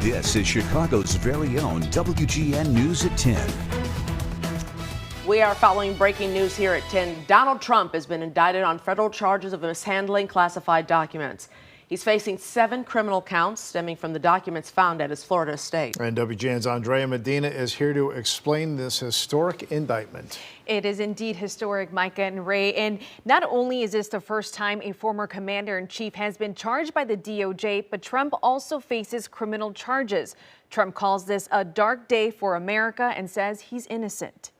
This is Chicago's very own WGN News at 10. We are following breaking news here at 10. Donald Trump has been indicted on federal charges of mishandling classified documents. He's facing 7 criminal counts stemming from the documents found at his Florida estate. And WGN's Andrea Medina is here to explain this historic indictment. It is indeed historic, Micah and Ray. And not only is this the first time a former commander-in-chief has been charged by the DOJ, but Trump also faces criminal charges. Trump calls this a dark day for America and says he's innocent.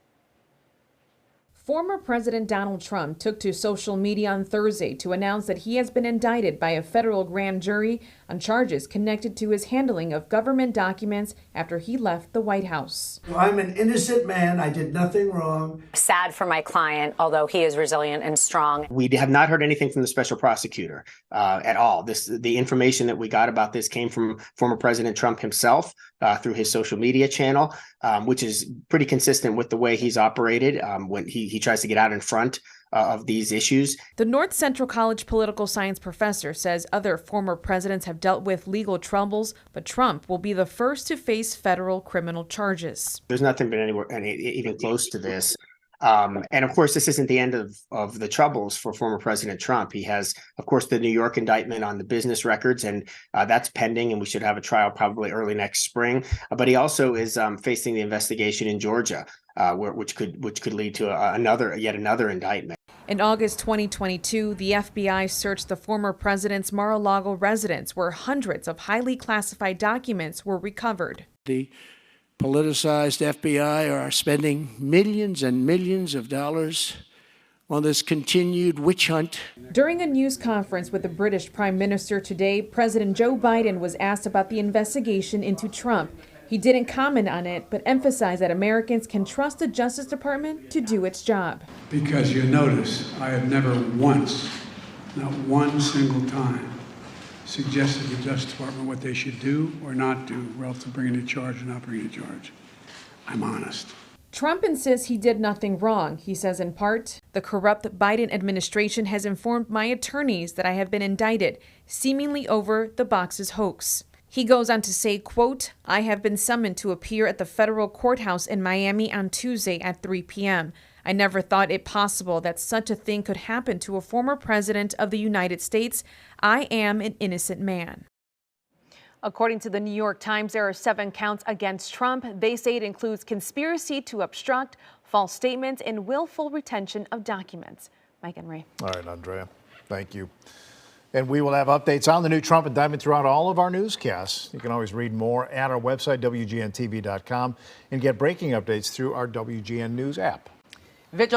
Former President Donald Trump took to social media on Thursday to announce that he has been indicted by a federal grand jury on charges connected to his handling of government documents after he left the White House. I'm an innocent man. I did nothing wrong. Sad for my client, although he is resilient and strong. We have not heard anything from the special prosecutor at all. The information that we got about this came from former President Trump himself through his social media channel, which is pretty consistent with the way he's operated when he tries to get out in front of these issues. The North Central College political science professor says other former presidents have dealt with legal troubles, but Trump will be the first to face federal criminal charges. There's nothing been anywhere even close to this. And of course, this isn't the end of the troubles for former President Trump. He has, of course, the New York indictment on the business records, and that's pending, and we should have a trial probably early next spring. But he also is facing the investigation in Georgia, which could lead to yet another indictment. In August 2022, the FBI searched the former president's Mar-a-Lago residence, where hundreds of highly classified documents were recovered. The politicized FBI are spending millions and millions of dollars on this continued witch hunt. During a news conference with the British Prime Minister today, President Joe Biden was asked about the investigation into Trump. He didn't comment on it, but emphasized that Americans can trust the Justice Department to do its job. Because you notice, I have never once, not one single time, suggested to the Justice Department what they should do or not do relative to bringing a charge or not bringing a charge. I'm honest. Trump insists he did nothing wrong. He says in part, the corrupt Biden administration has informed my attorneys that I have been indicted, seemingly over the box's hoax. He goes on to say, quote, I have been summoned to appear at the federal courthouse in Miami on Tuesday at 3 p.m. I never thought it possible that such a thing could happen to a former president of the United States. I am an innocent man. According to the New York Times, there are 7 counts against Trump. They say it includes conspiracy to obstruct, false statements, and willful retention of documents. Mike and Ray. All right, Andrea, thank you. And we will have updates on the new Trump indictment throughout all of our newscasts. You can always read more at our website, WGNTV.com, and get breaking updates through our WGN News app. Vigil